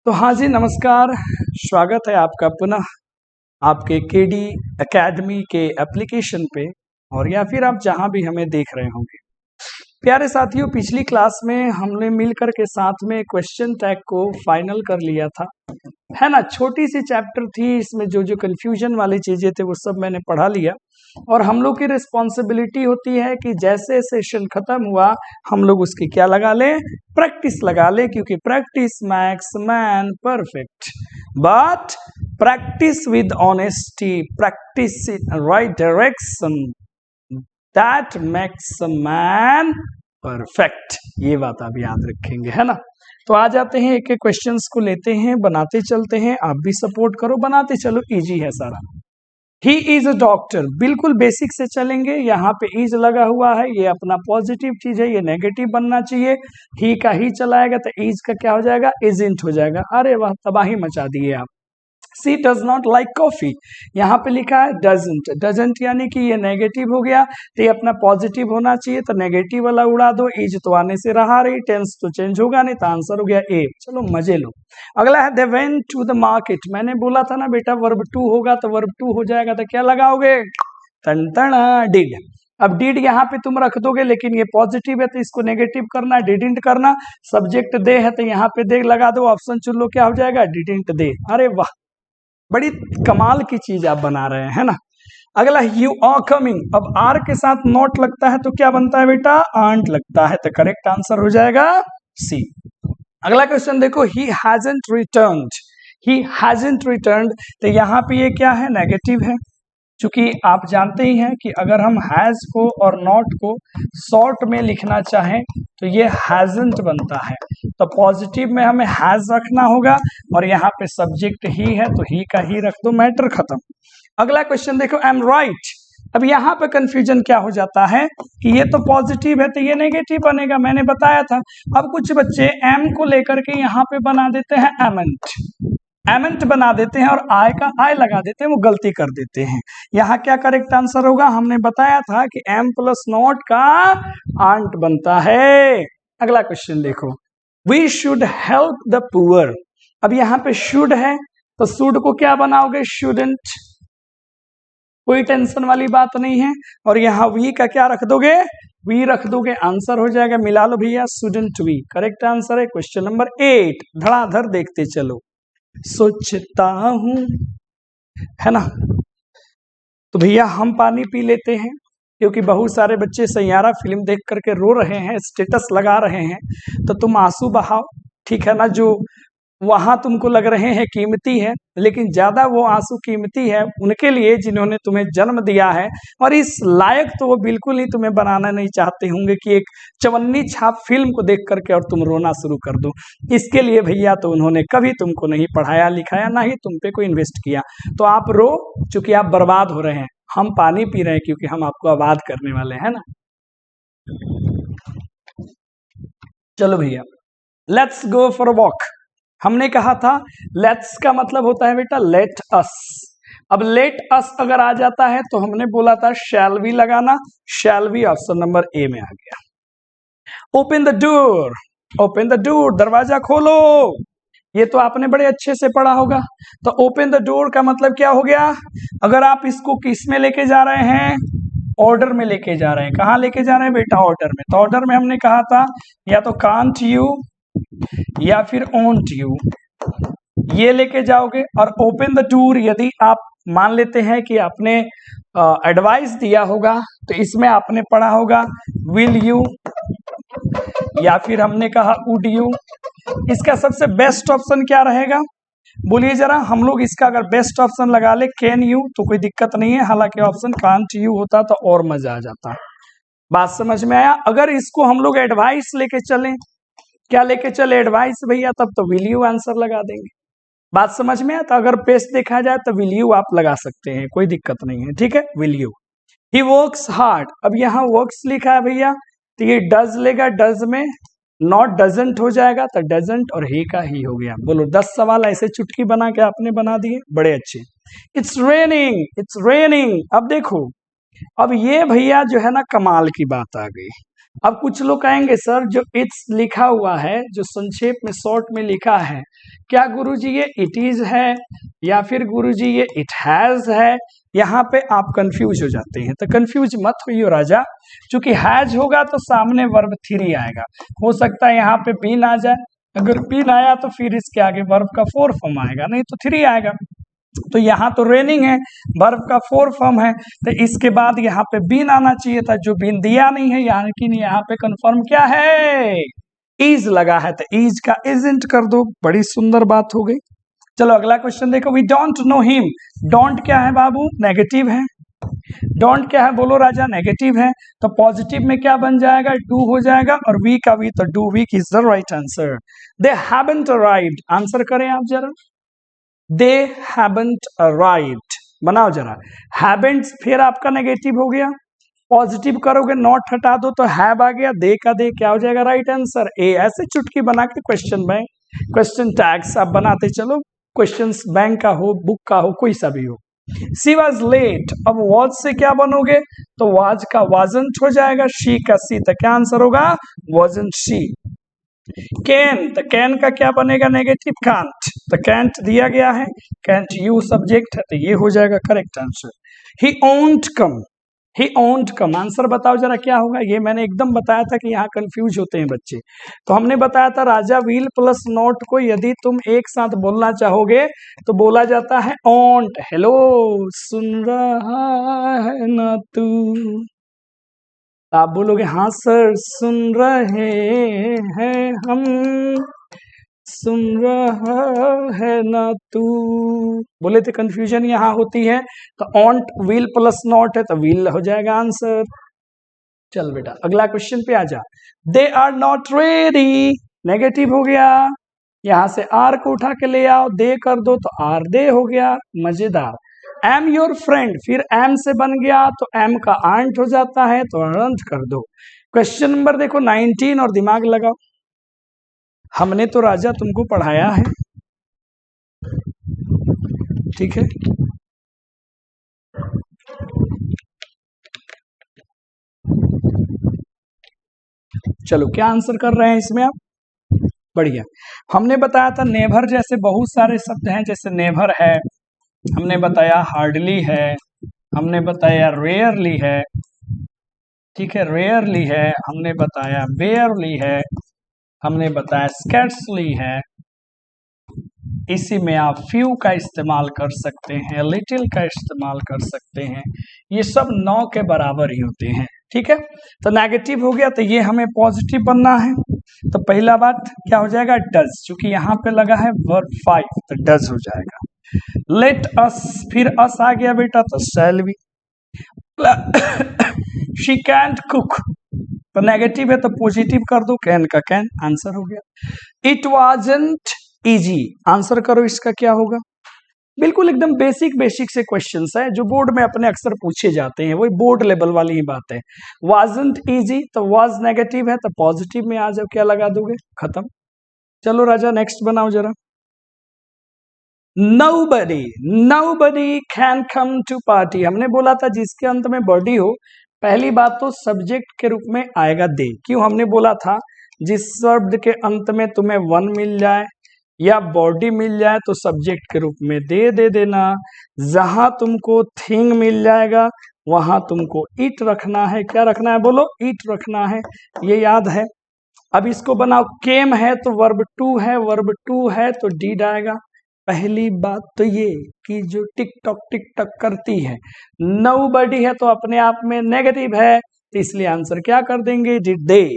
तो हाँ जी, नमस्कार। स्वागत है आपका पुनः आपके केडी एकेडमी के एप्लीकेशन पे, और या फिर आप जहाँ भी हमें देख रहे होंगे। प्यारे साथियों, पिछली क्लास में हमने मिलकर के साथ में क्वेश्चन टैग को फाइनल कर लिया था, है ना। छोटी सी चैप्टर थी, इसमें जो जो कंफ्यूजन वाली चीजें थे वो सब मैंने पढ़ा लिया। और हम लोग की रिस्पॉन्सिबिलिटी होती है कि जैसे सेशन खत्म हुआ हम लोग उसकी क्या लगा लें, प्रैक्टिस लगा लें, क्योंकि practice max man perfect. But practice with honesty, practice in right direction, that makes a man perfect. ये बात आप याद रखेंगे, है ना। तो आ जाते हैं, एक एक क्वेश्चंस को लेते हैं, बनाते चलते हैं। आप भी सपोर्ट करो, बनाते चलो, इजी है सारा। ही इज अ डॉक्टर, बिल्कुल बेसिक से चलेंगे। यहाँ पे इज लगा हुआ है, ये अपना पॉजिटिव चीज है, ये नेगेटिव बनना चाहिए। ही का ही चलाएगा तो इज का क्या हो जाएगा, इजंट हो जाएगा। अरे वाह, तबाही मचा दिए आप। सी डज नॉट लाइक कॉफी, यहाँ पे लिखा है डजंट। डजंट यानी कि ये नेगेटिव हो गया, तो ये अपना पॉजिटिव होना चाहिए, तो नेगेटिव वाला उड़ा दो। इज तो आने से रहा रही, टेंस तो चेंज होगा नहीं, तो आंसर हो गया ए। चलो मजे लो। अगला है they went to the market. मैंने बोला था ना बेटा, वर्ब टू होगा तो वर्ब टू हो जाएगा, तो क्या लगाओगे, तंतणा डिड। अब डिड यहाँ पे तुम रख दोगे, लेकिन ये पॉजिटिव है तो इसको नेगेटिव करना, डिडिंट करना। सब्जेक्ट दे है तो यहाँ पे दे लगा दो, ऑप्शन चुन लो, क्या हो जाएगा, डिडिंट दे। अरे वाह, बड़ी कमाल की चीज आप बना रहे हैं, है ना। अगला यू आर कमिंग। अब आर के साथ नॉट लगता है तो क्या बनता है बेटा, आंट लगता है, तो करेक्ट आंसर हो जाएगा सी। अगला क्वेश्चन देखो, he hasn't returned. He hasn't returned, तो यहाँ पे ये क्या है, नेगेटिव है। क्योंकि आप जानते ही हैं कि अगर हम हैज को और नॉट को शॉर्ट में लिखना चाहें तो ये हैजंट बनता है, तो पॉजिटिव में हमें हैज रखना होगा, और यहाँ पे सब्जेक्ट ही है तो ही का ही रख दो, मैटर खत्म। अगला क्वेश्चन देखो, आई एम राइट। अब यहाँ पे कंफ्यूजन क्या हो जाता है कि ये तो पॉजिटिव है तो ये नेगेटिव बनेगा, मैंने बताया था। अब कुछ बच्चे एम को लेकर के यहाँ पे बना देते हैं एमेंट, एमेंट बना देते हैं, और आय का आय लगा देते हैं, वो गलती कर देते हैं। यहाँ क्या करेक्ट आंसर होगा, हमने बताया था कि एम प्लस नॉट का आंट बनता है। अगला क्वेश्चन देखो, we should help the poor. अब यहाँ पे शुड है तो शुड को क्या बनाओगे, शुडंट, कोई टेंशन वाली बात नहीं है। और यहाँ वी का क्या रख दोगे, वी रख दोगे, आंसर हो जाएगा, मिला लो भैया, शुडंट वी। करेक्ट आंसर है क्वेश्चन नंबर 8। धड़ाधड़ देखते चलो। सोचता हूं, है ना। तो भैया हम पानी पी लेते हैं, क्योंकि बहुत सारे बच्चे सैयारा फिल्म देख करके रो रहे हैं, स्टेटस लगा रहे हैं, तो तुम आंसू बहाओ, ठीक है ना। जो वहां तुमको लग रहे हैं कीमती है, लेकिन ज्यादा वो आंसू कीमती है उनके लिए जिन्होंने तुम्हें जन्म दिया है, और इस लायक तो वो बिल्कुल ही तुम्हें बनाना नहीं चाहते होंगे कि एक चवन्नी छाप फिल्म को देख करके और तुम रोना शुरू कर दो। इसके लिए भैया तो उन्होंने कभी तुमको नहीं पढ़ाया लिखाया, ना ही तुम पे कोई इन्वेस्ट किया। तो आप रो, चूंकि आप बर्बाद हो रहे हैं। हम पानी पी रहे हैं क्योंकि हम आपको आबाद करने वाले हैं ना। चलो भैया, let's go for a walk. हमने कहा था लेट्स का मतलब होता है बेटा लेट अस। अब लेट अस अगर आ जाता है तो हमने बोला था शैल वी लगाना, shall we option number A में आ गया। Open the door, open the door, दरवाजा खोलो। ये तो आपने बड़े अच्छे से पढ़ा होगा। तो ओपन द डोर का मतलब क्या हो गया, अगर आप इसको किस में लेके जा रहे हैं, ऑर्डर में लेके जा रहे हैं। कहाँ लेके जा रहे हैं बेटा, ऑर्डर में। तो ऑर्डर में हमने कहा था या तो कांट यू या फिर ओंट यू, ये लेके जाओगे। और ओपन द डोर यदि आप मान लेते हैं कि आपने एडवाइस दिया होगा, तो इसमें आपने पढ़ा होगा विल यू, या फिर हमने कहा वुड यू। इसका सबसे बेस्ट ऑप्शन क्या रहेगा, बोलिए जरा। हम लोग इसका अगर बेस्ट ऑप्शन लगा ले कैन यू तो कोई दिक्कत नहीं है, हालांकि ऑप्शन कांट यू होता तो और मजा आ जाता। बात समझ में आया। अगर इसको हम लोग एडवाइस लेके चलें, क्या लेके चले, एडवाइस भैया, तब तो विल यू आंसर लगा देंगे। बात समझ में आया। तो अगर पेस्ट देखा जाए तो विल यू आप लगा सकते हैं, कोई दिक्कत नहीं है, ठीक है, will you. He works hard, अब यहाँ वर्क्स लिखा है भैया, तो ये डज लेगा, डज में नॉट डजंट हो जाएगा, तो डजंट और ही का ही हो गया। बोलो 10 सवाल ऐसे चुटकी बना के आपने बना दिए, बड़े अच्छे। It's raining, it's raining. अब देखो, अब ये भैया जो है ना, कमाल की बात आ गई। अब कुछ लोग कहेंगे सर जो इट्स लिखा हुआ है, जो संक्षेप में शॉर्ट में लिखा है, क्या गुरुजी ये इट इज है या फिर गुरुजी ये इट हैज है? यहाँ पे आप कंफ्यूज हो जाते हैं, तो कंफ्यूज मत होइए राजा, क्योंकि हैज होगा तो सामने वर्ब थ्री आएगा, हो सकता है यहाँ पे बीन आ जाए, अगर बीन आया तो फिर इसके आगे वर्ब का फोर फॉर्म आएगा, नहीं तो थ्री आएगा। तो यहाँ तो रेनिंग है, वर्ब का फोर फॉर्म है, तो इसके बाद यहाँ पे बीन आना चाहिए था, जो बीन दिया नहीं है, यानी यहाँ पे कंफर्म क्या है, इज लगा है, तो इज का इजंट कर दो, बड़ी सुंदर बात हो गई। चलो अगला क्वेश्चन देखो, we don't know him. Don't क्या है बाबू, नेगेटिव है। डोंट क्या है बोलो राजा, नेगेटिव है, तो पॉजिटिव में क्या बन जाएगा, डू हो जाएगा, और वी का वी, तो do week is the right answer. They haven't arrived, answer करें आप जरा, दे हैवंट अराइव्ड, बनाओ जरा, हैवेंट फिर आपका नेगेटिव हो गया, पॉजिटिव करोगे नॉट हटा दो तो हैव आ गया, दे का दे क्या हो जाएगा, राइट आंसर ए। ऐसे चुटकी बना के क्वेश्चन बैंक, क्वेश्चन टैग्स आप बनाते चलो, क्वेश्चंस बैंक का हो, बुक का हो, कोई सा भी हो। सी वॉज लेट, अब वॉज से क्या बनोगे, तो वाज का वाजंट हो जाएगा, शी का सी, तो क्या आंसर होगा, वाजंट शी। कैन, तो कैन का क्या बनेगा, नेगेटिव, कांट, तो कैंट दिया गया है, कैंट यू सब्जेक्ट है, तो ये हो जाएगा correct answer. He won't come, he won't come, answer बताओ जरा क्या होगा। ये मैंने एकदम बताया था कि यहाँ कंफ्यूज होते हैं बच्चे, तो हमने बताया था राजा व्हील प्लस नॉट को यदि तुम एक साथ बोलना चाहोगे तो बोला जाता है ओन्ट। हेलो, सुन रहा है ना तू, आप बोलोगे हाँ सर सुन रहे हैं हम, सुन रहा है ना तू, बोले थे कंफ्यूजन यहाँ होती है, तो ऑन्ट व्हील प्लस नॉट है तो व्हील हो जाएगा आंसर। चल बेटा अगला क्वेश्चन पे आ जा, they are not ready, negative हो गया, यहां से आर को उठा के ले आओ, दे कर दो तो आर दे हो गया, मजेदार। एम योर फ्रेंड, फिर एम से बन गया तो एम का आंट हो जाता है, तो आंट कर दो। क्वेश्चन नंबर देखो 19 और दिमाग लगाओ, हमने तो राजा तुमको पढ़ाया है, ठीक है, चलो क्या आंसर कर रहे हैं इसमें आप, बढ़िया। हमने बताया था नेवर जैसे बहुत सारे शब्द हैं, जैसे नेवर है, हमने बताया हार्डली है, हमने बताया रेयरली है, ठीक है, रेयरली है, हमने बताया बेयरली है, हमने बताया स्कैर्सली है, इसी में आप फ्यू का इस्तेमाल कर सकते हैं, लिटिल का इस्तेमाल कर सकते हैं, ये सब 9 के बराबर ही होते हैं, ठीक है। तो नेगेटिव हो गया तो ये हमें पॉजिटिव बनना है, तो पहला बात क्या हो जाएगा, डज, क्योंकि यहाँ पे लगा है वर्ब 5 तो डज हो जाएगा। लेट अस, फिर अस आ गया बेटा तो shall be. She can't cook, तो नेगेटिव है तो पॉजिटिव कर दो, कैन का कैन, आंसर हो गया। इट वाजंट इजी, आंसर करो इसका क्या होगा, बिल्कुल एकदम बेसिक बेसिक से क्वेश्चंस है जो बोर्ड में अपने अक्सर पूछे जाते हैं, वही बोर्ड लेवल वाली ही बात है। वाजंट इजी, तो वाज नेगेटिव है तो पॉजिटिव में आ जाओ, क्या लगा दोगे, खत्म। चलो राजा नेक्स्ट बनाओ जरा, nobody, nobody can come to party, हमने बोला था जिसके अंत में बॉडी हो, पहली बात तो सब्जेक्ट के रूप में आएगा दे, क्यों, हमने बोला था जिस शब्द के अंत में तुम्हें वन मिल जाए या बॉडी मिल जाए तो सब्जेक्ट के रूप में दे देना, जहां तुमको थिंग मिल जाएगा वहां तुमको इट रखना है, क्या रखना है बोलो, इट रखना है, ये याद है। अब इसको बनाओ, केम है तो वर्ब टू है, वर्ब टू है तो डीड आएगा। पहली बात तो ये कि जो टिक टॉक करती है, नोबडी है तो अपने आप में नेगेटिव है, तो इसलिए आंसर क्या कर देंगे, डिड दे।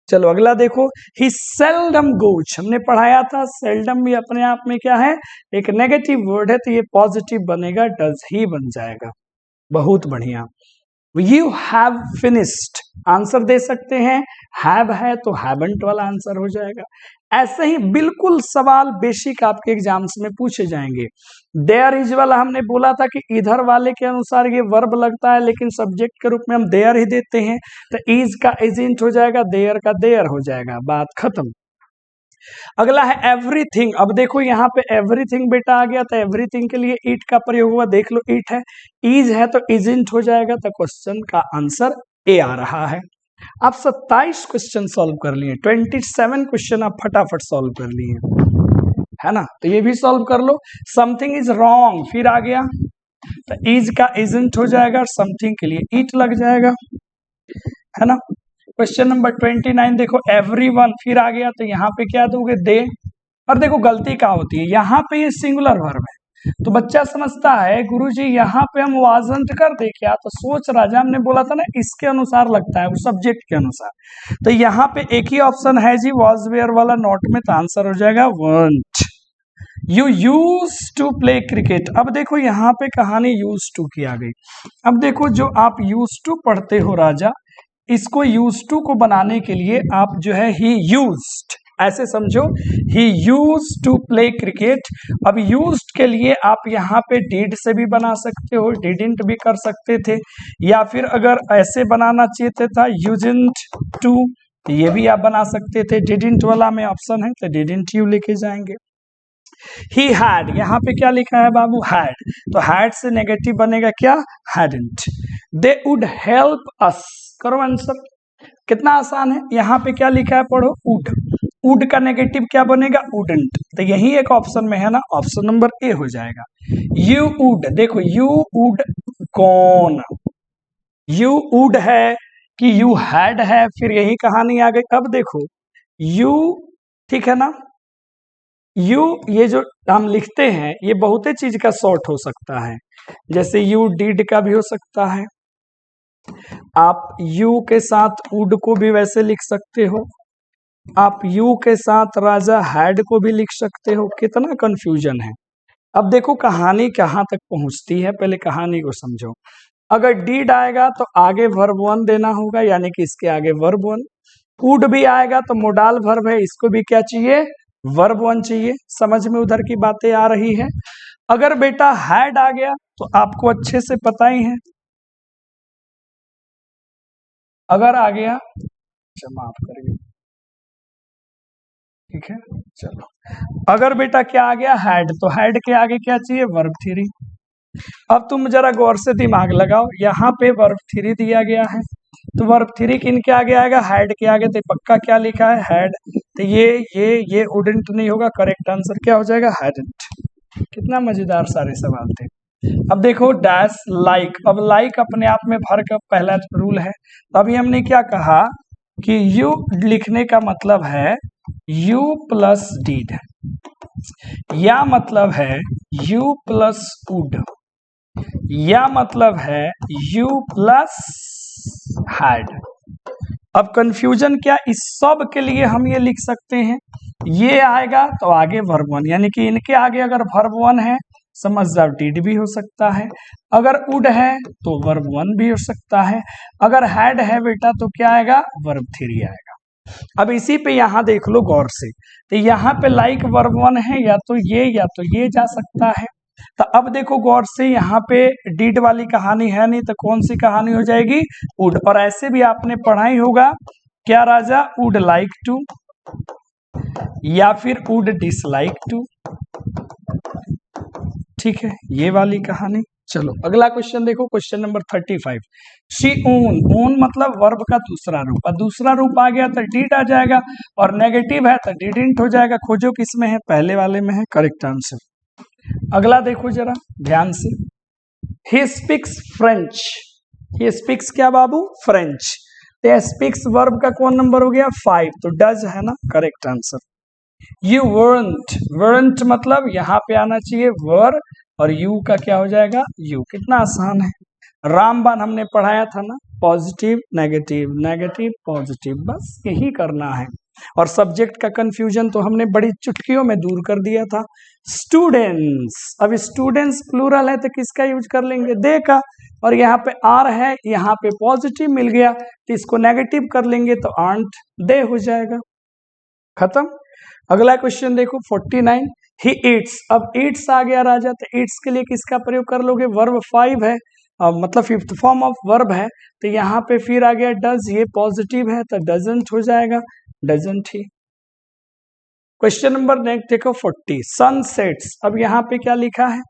चलो अगला देखो, ही सेल्डम गोज, हमने पढ़ाया था सेल्डम भी अपने आप में क्या है, एक नेगेटिव वर्ड है, तो ये पॉजिटिव बनेगा, डज ही बन जाएगा, बहुत बढ़िया। यू हैव फिनिश्ड, आंसर दे सकते हैं, हैव है तो हैवंट वाला आंसर हो जाएगा। ऐसे ही बिल्कुल सवाल बेसिक आपके एग्जाम्स में पूछे जाएंगे। देयर इज वाला हमने बोला था कि इधर वाले के अनुसार ये वर्ब लगता है, लेकिन सब्जेक्ट के रूप में हम देयर ही देते हैं, तो इज का इजंट हो जाएगा, देयर का देयर हो जाएगा, बात खत्म। अगला है एवरीथिंग, अब देखो यहाँ पे एवरीथिंग बेटा आ गया, तो एवरीथिंग के लिए इट का प्रयोग हुआ, देख लो इट है, इज है तो इजंट हो जाएगा, तो क्वेश्चन का आंसर ए आ रहा है। आप 27 क्वेश्चन सॉल्व कर लिए, 27 क्वेश्चन आप फटाफट सॉल्व कर लिए, है ना। तो ये भी सॉल्व कर लो। समथिंग इज रॉन्ग, फिर आ गया तो इज का इजंट हो जाएगा, समथिंग के लिए इट लग जाएगा, है ना। क्वेश्चन नंबर 29 देखो, एवरीवन, फिर आ गया तो यहाँ पे क्या दोगे, दे। और देखो गलती क्या होती है, यहाँ पे ये सिंगुलर वर्ब है तो बच्चा समझता है गुरुजी यहाँ पे हम वाजंत कर दे क्या, तो सोच राजा, हमने बोला था ना इसके अनुसार लगता है, वो सब्जेक्ट के अनुसार। तो यहाँ पे एक ही ऑप्शन है जी, वॉज वेयर वाला, नॉट में, तो आंसर हो जाएगा won't. You use to play cricket. अब देखो यहाँ पे कहानी यूज टू की आ गई। अब देखो जो आप यूज टू पढ़ते हो राजा, इसको यूज टू को बनाने के लिए आप जो है ही यूज्ड, ऐसे समझो, ही यूज टू प्ले क्रिकेट। अब यूज्ड के लिए आप यहाँ पे डिड से भी बना सकते हो, डिडंट भी कर सकते थे, या फिर अगर ऐसे बनाना चाहिए था यूजंट टू, ये भी आप बना सकते थे। डिडंट वाला में ऑप्शन है तो डिडंट यू लेके जाएंगे। ही हैड, यहाँ पे क्या लिखा है बाबू, हैड, तो हैड से नेगेटिव बनेगा क्या, hadn't. They would help us, करो आंसर, कितना आसान है। यहाँ पे क्या लिखा है पढ़ो, वुड, वुड का नेगेटिव क्या बनेगा, वुडंट, तो यही एक ऑप्शन में है ना, ऑप्शन नंबर ए हो जाएगा। यू वुड, देखो यू वुड कौन, यू वुड है कि यू हैड है, फिर यही कहानी आ गई। अब देखो यू, ठीक है ना, यू ये जो हम लिखते हैं ये बहुते चीज का शॉर्ट हो सकता है, जैसे यू डिड का भी हो सकता है, आप यू के साथ वुड को भी वैसे लिख सकते हो, आप यू के साथ राजा हैड को भी लिख सकते हो, कितना कंफ्यूजन है। अब देखो कहानी कहाँ तक पहुंचती है, पहले कहानी को समझो। अगर डीड आएगा तो आगे वर्ब वन देना होगा, यानी कि इसके आगे वर्ब वन। वुड भी आएगा तो मोडाल वर्ब है, इसको भी क्या चाहिए, वर्ब वन चाहिए। समझ में उधर की बातें आ रही है। अगर बेटा हैड आ गया तो आपको अच्छे से पता ही है, अगर आ गया, माफ करिए, ठीक है चलो, अगर बेटा क्या आ गया, हैड, तो हैड के आगे क्या चाहिए, वर्ब थ्री। अब तुम जरा गौर से दिमाग लगाओ, यहाँ पे वर्ब थ्री दिया गया है, तो वर्ब थ्री किन के आगे आएगा, हैड के आगे, तो पक्का क्या लिखा है, हैड, तो ये वुडंट नहीं होगा, करेक्ट आंसर क्या हो जाएगा, हैडंट। कितना मजेदार सारे सवाल थे। अब देखो डैश लाइक, अब लाइक अपने आप में भर का पहला रूल है, तो अभी हमने क्या कहा कि यू लिखने का मतलब है यू प्लस डीड, या मतलब है यू प्लस वुड, या मतलब है यू प्लस हैड। अब कंफ्यूजन क्या, इस सब के लिए हम ये लिख सकते हैं, ये आएगा तो आगे वर्ब वन, यानी कि इनके आगे अगर वर्ब वन है समझ जाओ डिड भी हो सकता है, अगर वुड है तो वर्ब वन भी हो सकता है, अगर हैड है बेटा तो क्या आएगा, वर्ब थ्री आएगा। अब इसी पे यहाँ देख लो गौर से, तो यहाँ पे लाइक वर्ब वन है, या तो ये जा सकता है। तो अब देखो गौर से, यहाँ पे डीड वाली कहानी है नहीं, तो कौन सी कहानी हो जाएगी, वुड। और ऐसे भी आपने पढ़ा ही होगा, क्या राजा, वुड लाइक टू, या फिर वुड डिसलाइक टू, ठीक है, ये वाली कहानी। चलो अगला क्वेश्चन देखो, क्वेश्चन नंबर 35। शी ऊन, ऊन मतलब वर्ब का दूसरा रूप, और दूसरा रूप आ गया तो डिड आ जाएगा, और नेगेटिव है तो डिडंट हो जाएगा। खोजो किस में है, पहले वाले में है, करेक्ट आंसर। अगला देखो जरा ध्यान से, he speaks French, he speaks क्या बाबू, फ्रेंच, तो स्पीक्स वर्ब का कौन नंबर हो गया, 5, तो डज है ना, correct answer. You weren't, weren't मतलब यहाँ पे आना चाहिए वर, और यू का क्या हो जाएगा, यू, कितना आसान है। रामबाण हमने पढ़ाया था ना, पॉजिटिव नेगेटिव, नेगेटिव पॉजिटिव, बस यही करना है। और सब्जेक्ट का कंफ्यूजन तो हमने बड़ी चुटकियों में दूर कर दिया था। स्टूडेंट्स, अब स्टूडेंट्स प्लूरल है तो किसका यूज कर लेंगे, दे का, और यहाँ पे आर है, यहाँ पे पॉजिटिव मिल गया तो इसको नेगेटिव कर लेंगे तो आंट दे हो जाएगा, खत्म। अगला क्वेश्चन देखो 49, ही ईट्स, अब ईट्स आ गया राजा, तो ईट्स के लिए किसका प्रयोग कर लोगे, वर्ब 5 है, मतलब फिफ्थ फॉर्म ऑफ वर्ब है, तो यहाँ पे फिर आ गया डज, ये पॉजिटिव है तो डजंट हो जाएगा, doesn't he. Question number next देखो 40, सन सेट्स, अब यहाँ पे क्या लिखा है,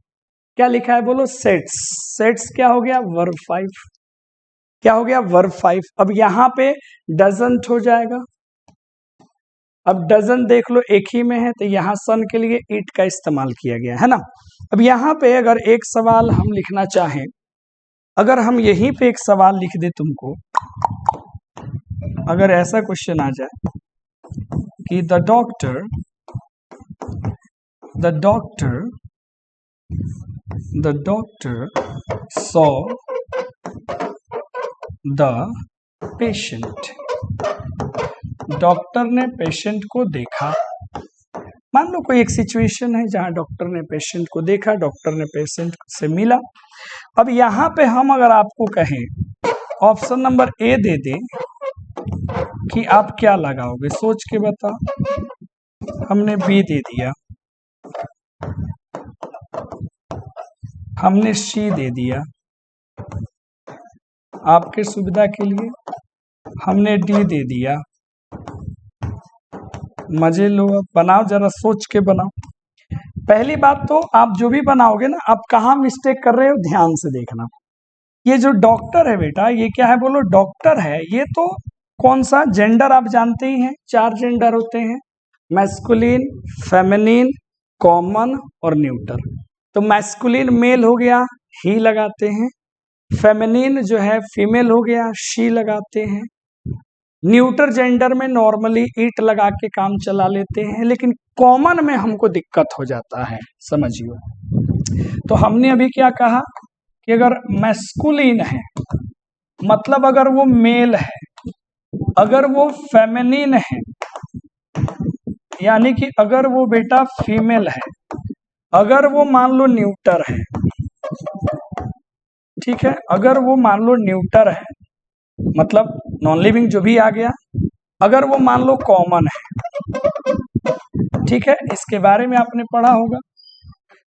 क्या लिखा है बोलो, सेट्स, सेट्स क्या हो गया, वर्ब 5, क्या हो गया, वर्ब 5। अब यहाँ पे डजंट हो जाएगा। अब डजंट देख लो एक ही में है, तो यहाँ सन के लिए इट का इस्तेमाल किया गया है ना। अब यहाँ पे अगर एक सवाल हम लिखना चाहें, अगर हम यहीं पे एक सवाल लिख दे तुमको, अगर ऐसा क्वेश्चन आ जाए कि the doctor saw the patient, doctor ने पेशेंट को देखा। मान लो कोई एक सिचुएशन है जहां डॉक्टर ने पेशेंट को देखा, डॉक्टर ने पेशेंट से मिला। अब यहाँ पे हम अगर आपको कहें, ऑप्शन नंबर ए दे दें कि आप क्या लगाओगे, सोच के बता। हमने बी दे दिया, हमने सी दे दिया, आपके सुविधा के लिए हमने डी दे दिया। मजे लो, अब बनाओ, जरा सोच के बनाओ। पहली बात तो आप जो भी बनाओगे ना, आप कहाँ मिस्टेक कर रहे हो ध्यान से देखना। ये जो डॉक्टर है बेटा, ये क्या है बोलो, डॉक्टर है। ये तो कौन सा जेंडर आप जानते ही हैं, 4 जेंडर होते हैं, मैस्कुलिन, फेमिनिन, कॉमन और न्यूटर। तो मैस्कुलिन मेल हो गया, ही लगाते हैं। फेमिनिन जो है फीमेल हो गया, शी लगाते हैं। न्यूटर जेंडर में नॉर्मली इट लगा के काम चला लेते हैं, लेकिन कॉमन में हमको दिक्कत हो जाता है, समझियो। तो हमने अभी क्या कहा कि अगर मैस्कुलिन है मतलब अगर वो मेल है, अगर वो फेमिनिन है यानी कि अगर वो बेटा फीमेल है, अगर वो मान लो न्यूटर है, ठीक है, अगर वो मान लो न्यूटर है मतलब नॉन लिविंग जो भी आ गया, अगर वो मान लो कॉमन है, ठीक है, इसके बारे में आपने पढ़ा होगा।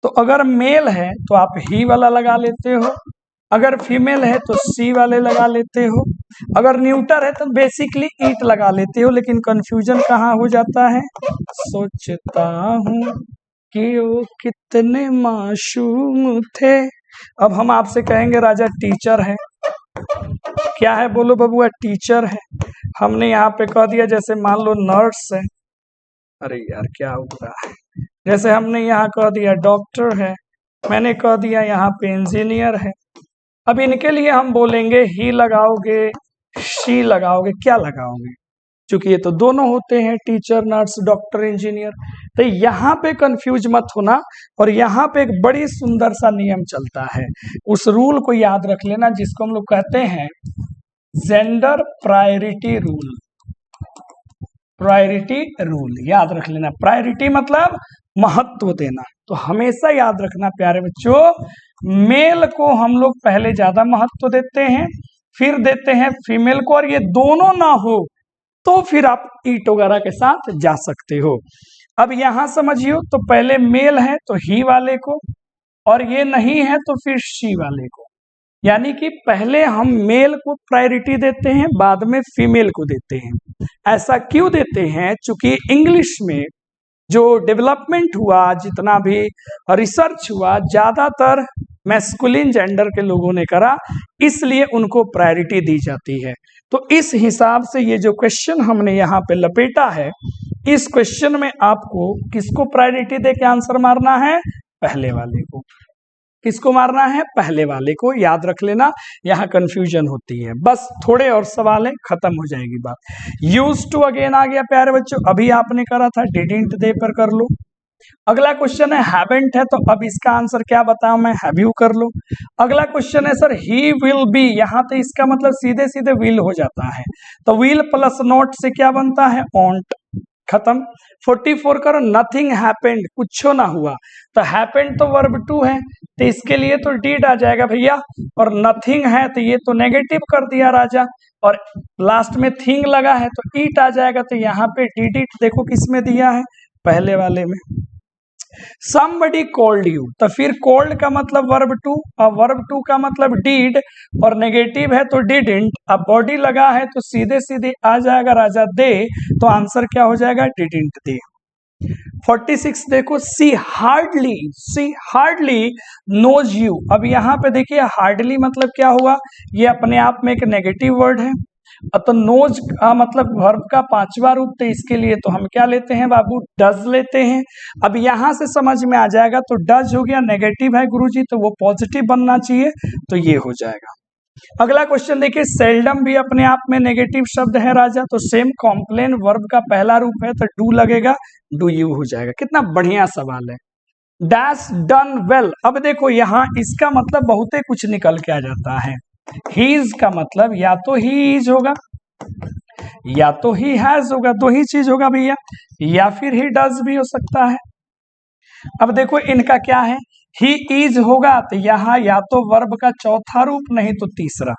तो अगर मेल है तो आप ही वाला लगा लेते हो, अगर फीमेल है तो सी वाले लगा लेते हो, अगर न्यूटर है तो बेसिकली ईट लगा लेते हो। लेकिन कंफ्यूजन कहाँ हो जाता है, सोचता हूँ कि वो कितने मासूम थे। अब हम आपसे कहेंगे राजा टीचर है, क्या है बोलो बबुआ, टीचर है। हमने यहाँ पे कह दिया जैसे मान लो नर्स है, अरे यार क्या हो रहा है, जैसे हमने यहाँ कह दिया डॉक्टर है, मैंने कह दिया यहाँ पे इंजीनियर है। अब इनके लिए हम बोलेंगे ही लगाओगे, शी लगाओगे, क्या लगाओगे, क्योंकि ये तो दोनों होते हैं, टीचर, नर्स, डॉक्टर, इंजीनियर। तो यहाँ पे कंफ्यूज मत होना। और यहाँ पे एक बड़ी सुंदर सा नियम चलता है, उस रूल को याद रख लेना जिसको हम लोग कहते हैं gender priority rule. Priority rule याद रख लेना। प्रायोरिटी मतलब महत्व देना। तो हमेशा याद रखना प्यारे बच्चों, मेल को हम लोग पहले ज्यादा महत्व देते हैं, फिर देते हैं फीमेल को, और ये दोनों ना हो तो फिर आप ईट वगैरह के साथ जा सकते हो। अब यहां समझियो, तो पहले मेल है तो ही वाले को, और ये नहीं है तो फिर शी वाले को। यानी कि पहले हम मेल को प्रायोरिटी देते हैं, बाद में फीमेल को देते हैं। ऐसा क्यों देते हैं, चूंकि इंग्लिश में जो डेवलपमेंट हुआ, जितना भी रिसर्च हुआ, ज्यादातर मैस्कुलिन जेंडर के लोगों ने करा, इसलिए उनको प्रायोरिटी दी जाती है। तो इस हिसाब से ये जो क्वेश्चन हमने यहाँ पे लपेटा है, इस क्वेश्चन में आपको किसको प्रायोरिटी दे के आंसर मारना है, पहले वाले को। किसको मारना है, पहले वाले को। याद रख लेना, यहाँ कंफ्यूजन होती है। बस थोड़े और सवाल है, खत्म हो जाएगी बात। यूज टू अगेन आ गया प्यारे बच्चों, अभी आपने करा था, डिडंट दे पर कर लो। अगला क्वेश्चन है हैवेंट है, तो अब इसका आंसर क्या बताऊं मैं, हैव यू कर लो। अगला क्वेश्चन है सर ही विल बी, यहाँ तो इसका मतलब सीधे सीधे विल हो जाता है, तो विल प्लस नॉट से क्या बनता है, ऑन्ट, खत्म। 44 करो, नथिंग हैपेंड, कुछ ना हुआ, तो हैपेंड तो वर्ब टू है, तो इसके लिए तो डीड आ जाएगा भैया, और नथिंग है तो ये तो नेगेटिव कर दिया राजा, और लास्ट में थिंग लगा है तो ईट आ जाएगा, तो यहाँ पे डीड इट देखो किस में दिया है, पहले वाले में। somebody called you, तो फिर called का मतलब वर्ब टू, और वर्ब टू का मतलब did, और नेगेटिव है तो didn't, अब बॉडी लगा है तो सीधे सीधे आ जाएगा राजा दे, तो आंसर क्या हो जाएगा, didn't दे। 46 देखो, सी हार्डली नोज यू। अब यहाँ पे देखिए हार्डली मतलब क्या हुआ, ये अपने आप में एक नेगेटिव वर्ड है। तो नोज का मतलब वर्ब का पांचवा रूप, तो इसके लिए तो हम क्या लेते हैं बाबू, डज लेते हैं। अब यहां से समझ में आ जाएगा, तो डज हो गया, नेगेटिव है गुरुजी, तो वो पॉजिटिव बनना चाहिए, तो ये हो जाएगा। अगला क्वेश्चन देखिए, सेल्डम भी अपने आप में नेगेटिव शब्द है राजा, तो सेम कॉम्प्लेन वर्ब का पहला रूप है, तो डू लगेगा, डू यू हो जाएगा। कितना बढ़िया सवाल है। डैश डन वेल, अब देखो यहाँ इसका मतलब बहुते कुछ निकल के आ जाता है। हीज का मतलब या तो ही इज होगा, या तो ही हैज होगा, दो ही चीज होगा भैया, या फिर ही डज भी हो सकता है। अब देखो इनका क्या है, ही इज होगा, तो यहाँ या तो वर्ब का चौथा रूप, नहीं तो तीसरा।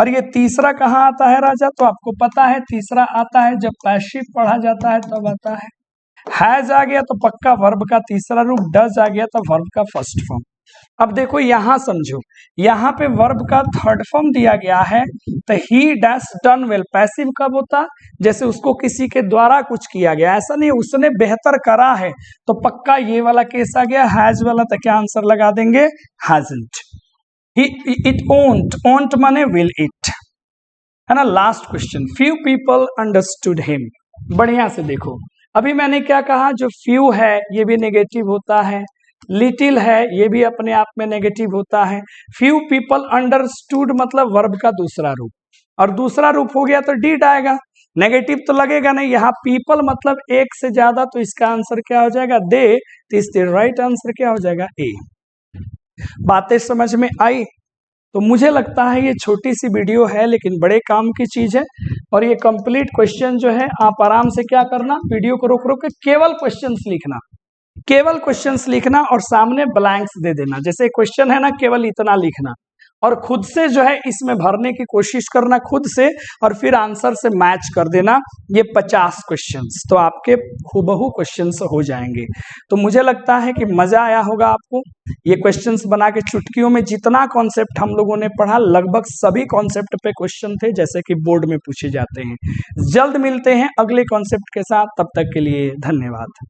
और ये तीसरा कहाँ आता है राजा, तो आपको पता है तीसरा आता है जब पैसिव पढ़ा जाता है तब आता है। हैज आ गया तो पक्का वर्ब का तीसरा रूप, डज आ गया तो वर्ब का फर्स्ट फॉर्म। अब देखो यहां समझो, यहाँ पे वर्ब का थर्ड फॉर्म दिया गया है, तो ही डैश डन वेल, पैसिव कब होता, जैसे उसको किसी के द्वारा कुछ किया गया, ऐसा नहीं उसने बेहतर करा है, तो पक्का ये वाला केस आ गया, हैज वाला, तो क्या आंसर लगा देंगे, हैजंट। इट ओंट माने विल इट, है ना। Last question, few people understood him. बढ़िया से देखो, अभी मैंने क्या कहा, जो फ्यू है ये भी नेगेटिव होता है, लिटिल है ये भी अपने आप में नेगेटिव होता है। फ्यू पीपल अंडरस्टूड मतलब वर्ब का दूसरा रूप, और दूसरा रूप हो गया तो डीड आएगा, नेगेटिव तो लगेगा नहीं। यहाँ पीपल मतलब एक से ज्यादा, तो इसका आंसर क्या हो जाएगा, दे, तो इसके राइट आंसर क्या हो जाएगा, ए। बातें समझ में आई? तो मुझे लगता है ये छोटी सी वीडियो है लेकिन बड़े काम की चीज है, और ये कंप्लीट क्वेश्चन जो है आप आराम से क्या करना, वीडियो को रोक रोक के केवल क्वेश्चंस लिखना, केवल क्वेश्चंस लिखना, और सामने ब्लैंक्स दे देना। जैसे क्वेश्चन है ना, केवल इतना लिखना, और खुद से जो है इसमें भरने की कोशिश करना खुद से, और फिर आंसर से मैच कर देना। ये 50 क्वेश्चंस तो आपके हूबहू क्वेश्चंस हो जाएंगे। तो मुझे लगता है कि मजा आया होगा आपको। ये क्वेश्चंस बना के चुटकियों में जितना कॉन्सेप्ट हम लोगों ने पढ़ा, लगभग सभी कॉन्सेप्ट पे क्वेश्चन थे, जैसे कि बोर्ड में पूछे जाते हैं। जल्द मिलते हैं अगले कॉन्सेप्ट के साथ, तब तक के लिए धन्यवाद।